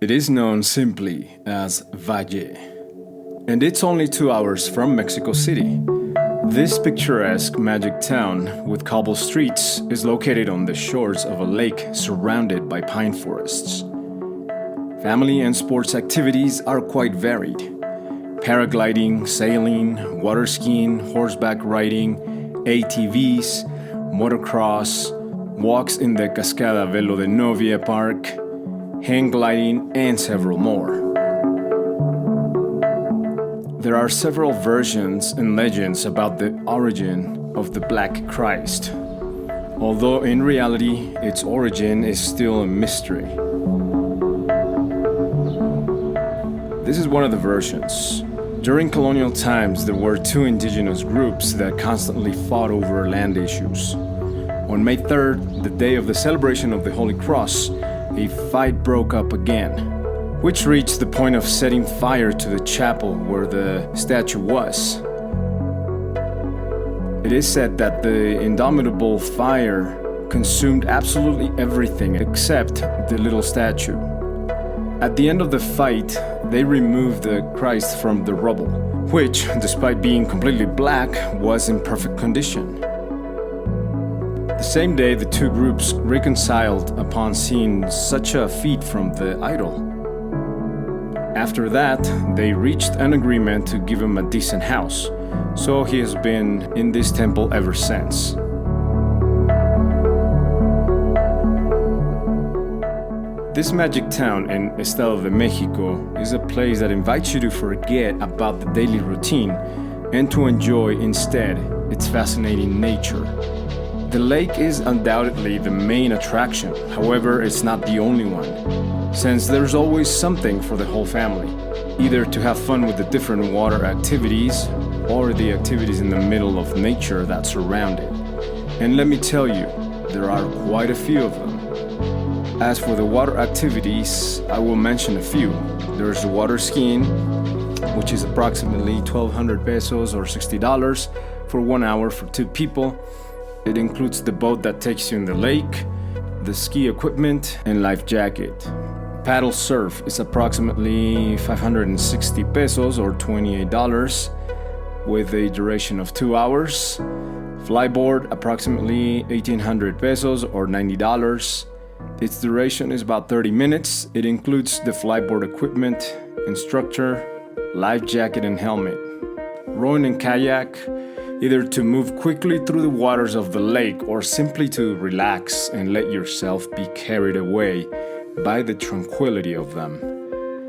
It is known simply as Valle, and it's only 2 hours from Mexico City. This picturesque magic town with cobble streets is located on the shores of a lake surrounded by pine forests. Family and sports activities are quite varied. Paragliding, sailing, water skiing, horseback riding, ATVs, motocross, walks in the Cascada Velo de Novia Park, hang gliding, and several more. There are several versions and legends about the origin of the Black Christ, although in reality its origin is still a mystery. This is one of the versions. During colonial times, there were two indigenous groups that constantly fought over land issues. On May 3rd, the day of the celebration of the Holy Cross, a fight broke up again, which reached the point of setting fire to the chapel where the statue was. It is said that the indomitable fire consumed absolutely everything except the little statue. At the end of the fight, they removed the Christ from the rubble, which, despite being completely black, was in perfect condition. The same day, the two groups reconciled upon seeing such a feat from the idol. After that, they reached an agreement to give him a decent house, so he has been in this temple ever since. This magic town in Estado de Mexico is a place that invites you to forget about the daily routine and to enjoy instead its fascinating nature. The lake is undoubtedly the main attraction, however, it's not the only one, since there's always something for the whole family, either to have fun with the different water activities or the activities in the middle of nature that surround it. And let me tell you, there are quite a few of them. As for the water activities, I will mention a few. There's the water skiing, which is approximately 1,200 pesos or $60 for 1 hour for 2 people. It includes the boat that takes you in the lake, the ski equipment, and life jacket. Paddle surf is approximately 560 pesos or $28 with a duration of 2 hours. Flyboard approximately 1,800 pesos or $90. Its duration is about 30 minutes. It includes the flyboard equipment, instructor, life jacket and helmet. Rowing and kayak, either to move quickly through the waters of the lake or simply to relax and let yourself be carried away by the tranquility of them.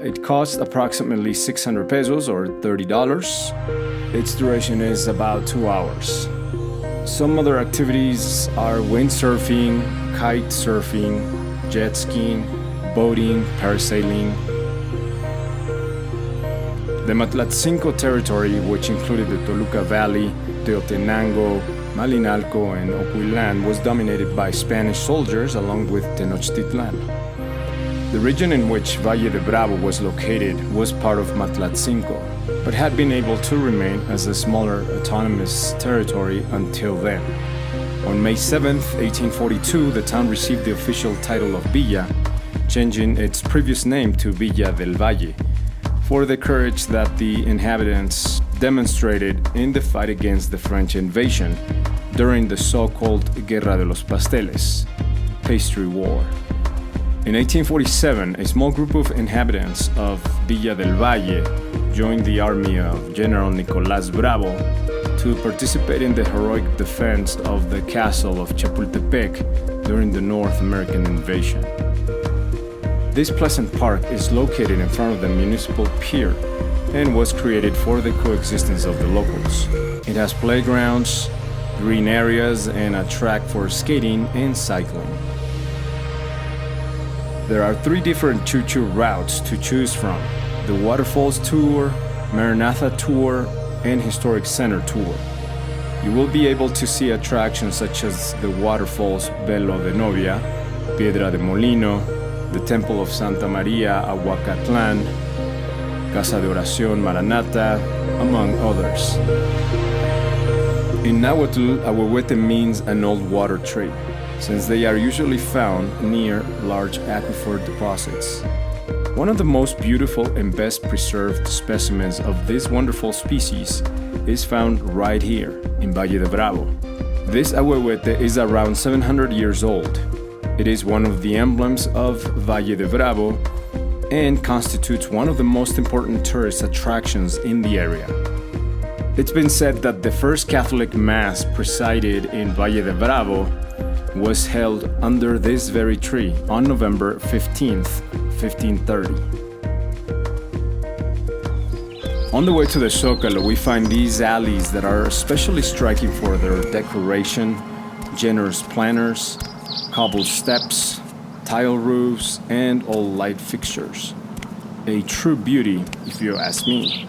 It costs approximately 600 pesos or $30. Its duration is about 2 hours. Some other activities are windsurfing, kite surfing, jet skiing, boating, parasailing. The Matlatzinco territory, which included the Toluca Valley, Teotenango, Malinalco, and Ocuilan, was dominated by Spanish soldiers along with Tenochtitlan. The region in which Valle de Bravo was located was part of Matlatzinco, but had been able to remain as a smaller autonomous territory until then. On May 7, 1842, the town received the official title of Villa, changing its previous name to Villa del Valle, for the courage that the inhabitants demonstrated in the fight against the French invasion during the so-called Guerra de los Pasteles, Pastry War. In 1847, a small group of inhabitants of Villa del Valle joined the army of General Nicolás Bravo to participate in the heroic defense of the castle of Chapultepec during the North American invasion. This pleasant park is located in front of the municipal pier and was created for the coexistence of the locals. It has playgrounds, green areas, and a track for skating and cycling. There are 3 different choo-choo routes to choose from: the Waterfalls Tour, Maranatha Tour, and Historic Center Tour. You will be able to see attractions such as the Waterfalls Velo de Novia, Piedra de Molino, the Temple of Santa Maria Ahuacatlan, Casa de Oración Maranata, among others. In Nahuatl, ahuehuete means an old water tree, since they are usually found near large aquifer deposits. One of the most beautiful and best preserved specimens of this wonderful species is found right here in Valle de Bravo. This ahuehuete is around 700 years old. It is one of the emblems of Valle de Bravo and constitutes one of the most important tourist attractions in the area. It's been said that the first Catholic Mass presided in Valle de Bravo was held under this very tree on November 15th, 1530. On the way to the Zócalo, we find these alleys that are especially striking for their decoration, generous planters, cobbled steps, tile roofs, and all light fixtures. A true beauty, if you ask me.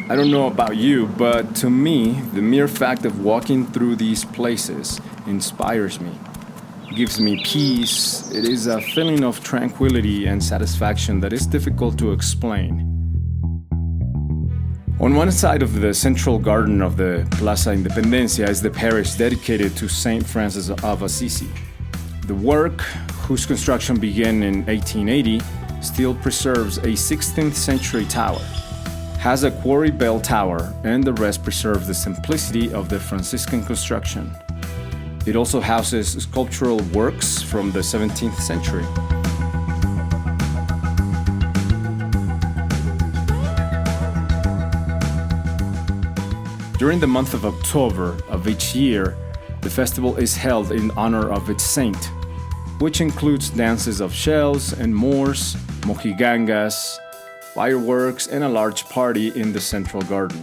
I don't know about you, but to me, the mere fact of walking through these places inspires me, gives me peace. It is a feeling of tranquility and satisfaction that is difficult to explain. On one side of the central garden of the Plaza Independencia is the parish dedicated to Saint Francis of Assisi. The work, whose construction began in 1880, still preserves a 16th century tower, has a quarry bell tower, and the rest preserves the simplicity of the Franciscan construction. It also houses sculptural works from the 17th century. During the month of October of each year, the festival is held in honor of its saint, which includes dances of shells and Moors, mojigangas, fireworks, and a large party in the central garden.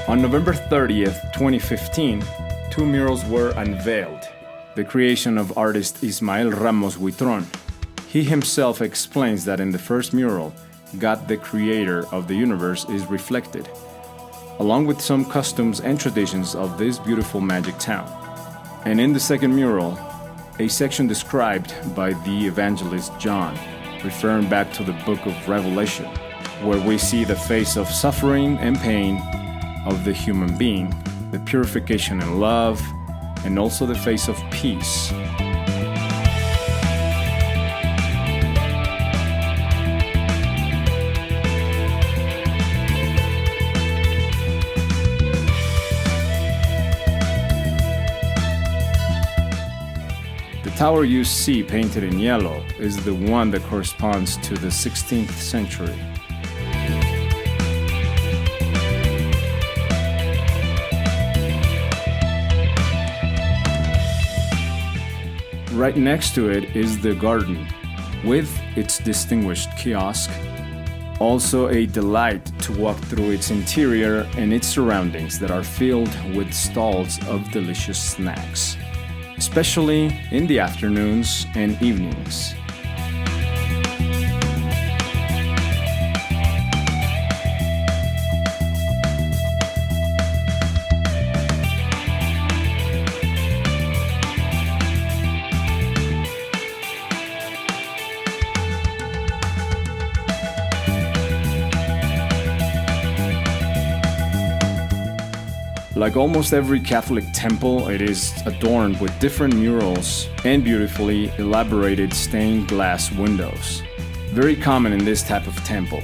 On November 30th, 2015, two murals were unveiled, the creation of artist Ismael Ramos Huitron. He himself explains that in the first mural, God, the creator of the universe, is reflected, along with some customs and traditions of this beautiful magic town. And in the second mural, a section described by the evangelist John, referring back to the book of Revelation, where we see the face of suffering and pain of the human being, the purification and love, and also the face of peace. The tower you see painted in yellow is the one that corresponds to the 16th century. Right next to it is the garden, with its distinguished kiosk. Also a delight to walk through its interior and its surroundings that are filled with stalls of delicious snacks, especially in the afternoons and evenings. Like almost every Catholic temple, it is adorned with different murals and beautifully elaborated stained glass windows, very common in this type of temple.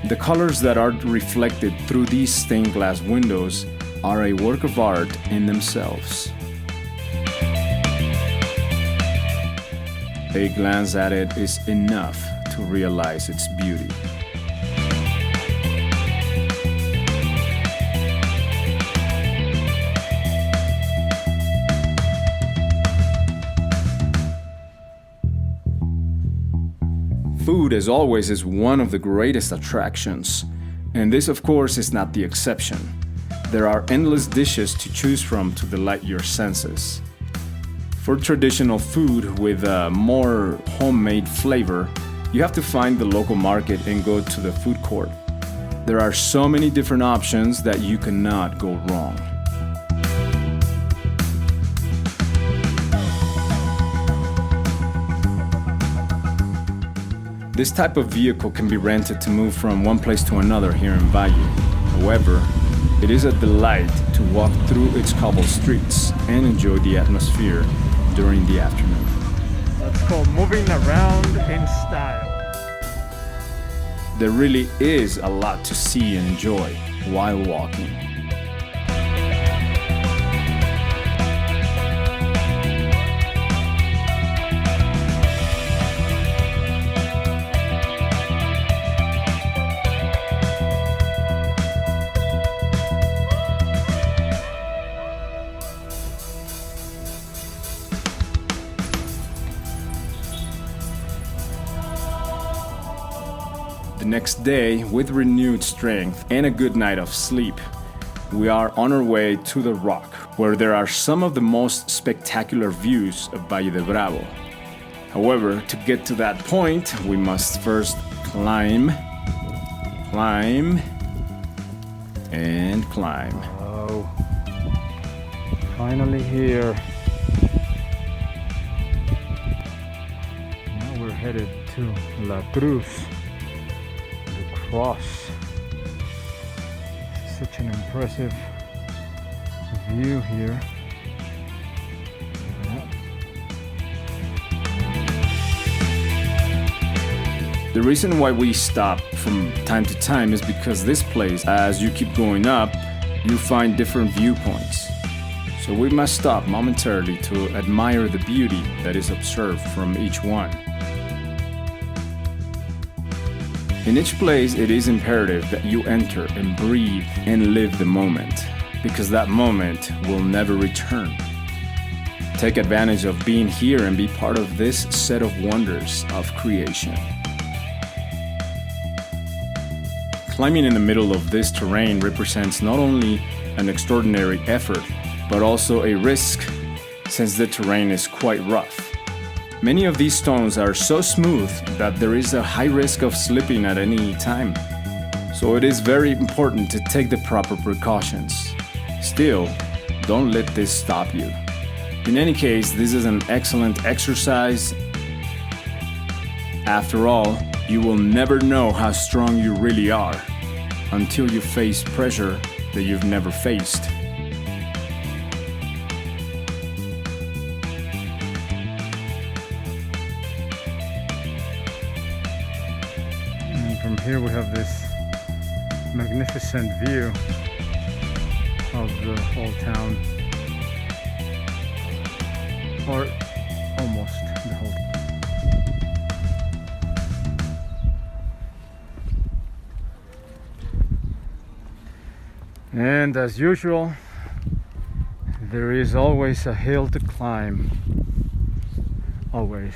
The colors that are reflected through these stained glass windows are a work of art in themselves. A glance at it is enough to realize its beauty. Food, as always, is one of the greatest attractions, and this, of course, is not the exception. There are endless dishes to choose from to delight your senses. For traditional food with a more homemade flavor, you have to find the local market and go to the food court. There are so many different options that you cannot go wrong. This type of vehicle can be rented to move from one place to another here in Valle. However, it is a delight to walk through its cobbled streets and enjoy the atmosphere during the afternoon. That's called moving around in style. There really is a lot to see and enjoy while walking. The next day, with renewed strength and a good night of sleep, we are on our way to the rock, where there are some of the most spectacular views of Valle de Bravo. However, to get to that point, we must first climb, and climb. Oh, finally here. Now we're headed to La Cruz. Cross. Such an impressive view here. The reason why we stop from time to time is because this place, as you keep going up, you find different viewpoints. So we must stop momentarily to admire the beauty that is observed from each one. In each place, it is imperative that you enter and breathe and live the moment, because that moment will never return. Take advantage of being here and be part of this set of wonders of creation. Climbing in the middle of this terrain represents not only an extraordinary effort, but also a risk, since the terrain is quite rough. Many of these stones are so smooth that there is a high risk of slipping at any time. So it is very important to take the proper precautions. Still, don't let this stop you. In any case, this is an excellent exercise. After all, you will never know how strong you really are until you face pressure that you've never faced. From here we have this magnificent view of the whole town, or almost the whole. And as usual, there is always a hill to climb. Always.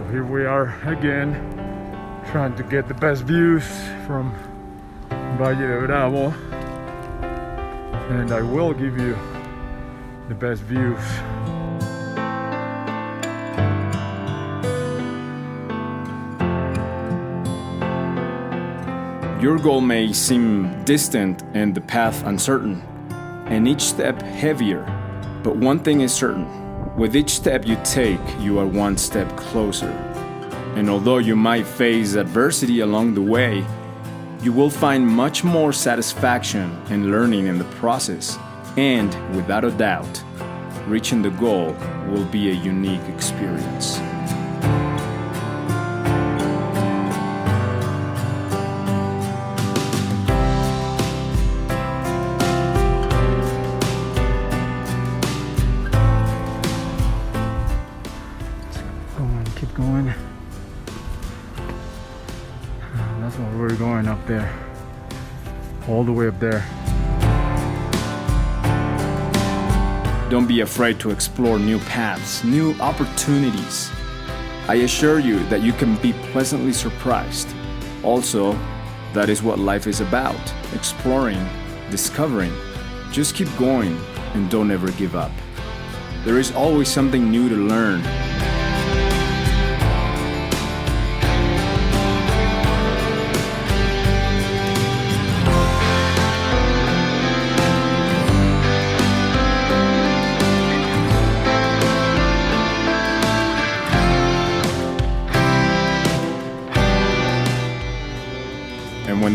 Here we are again, trying to get the best views from Valle de Bravo, and I will give you the best views. Your goal may seem distant and the path uncertain, and each step heavier, but one thing is certain. With each step you take, you are one step closer. And although you might face adversity along the way, you will find much more satisfaction and learning in the process. And without a doubt, reaching the goal will be a unique experience. Keep going. That's where we're going, up there, all the way up there. Don't be afraid to explore new paths, new opportunities. I assure you that you can be pleasantly surprised. Also, that is what life is about: exploring, discovering. Just keep going and don't ever give up. There is always something new to learn.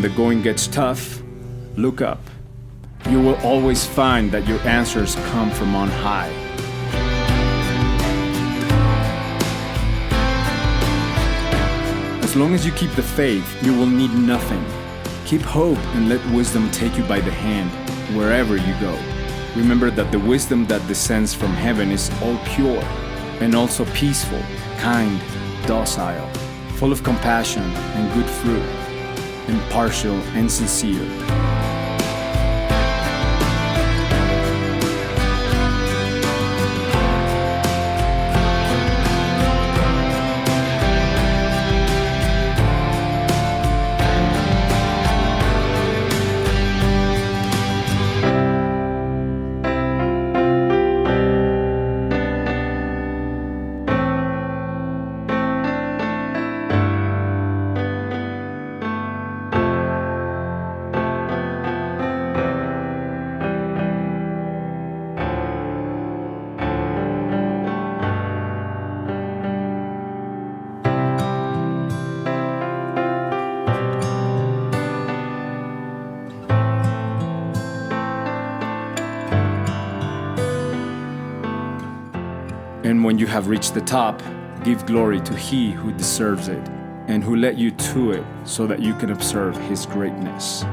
when the going gets tough, look up. You will always find that your answers come from on high. As long as you keep the faith, you will need nothing. Keep hope and let wisdom take you by the hand, wherever you go. Remember that the wisdom that descends from heaven is all pure, and also peaceful, kind, docile, full of compassion and good fruit, impartial and sincere. And when you have reached the top, give glory to He who deserves it and who led you to it so that you can observe His greatness.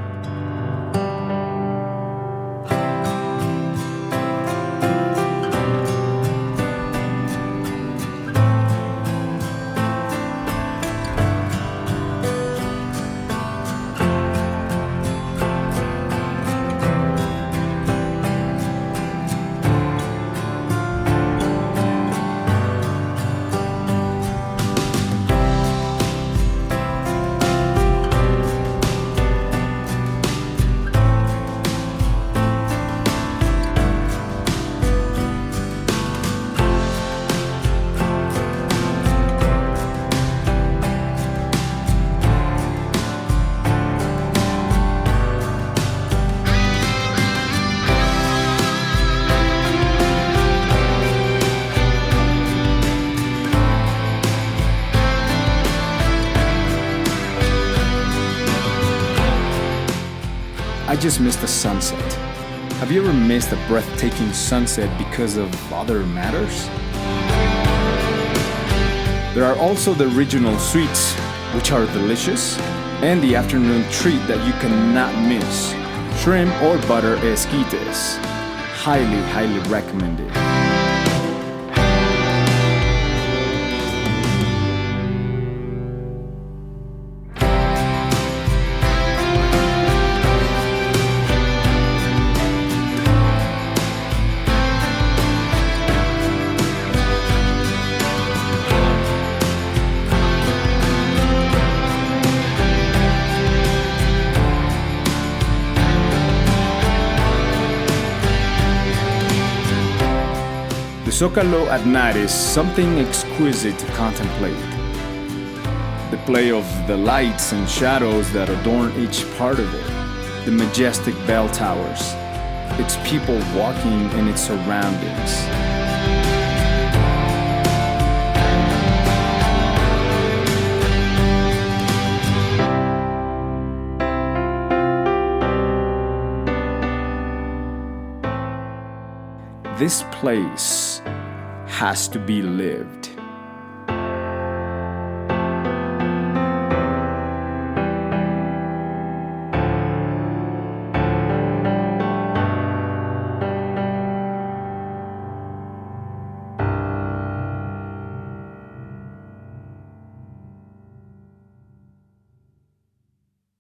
I just missed the sunset. Have you ever missed a breathtaking sunset because of other matters? There are also the regional sweets, which are delicious, and the afternoon treat that you cannot miss. Shrimp or butter esquites. Highly, highly recommended. The Zócalo at night is something exquisite to contemplate. The play of the lights and shadows that adorn each part of it, the majestic bell towers, its people walking in its surroundings. This place has to be lived.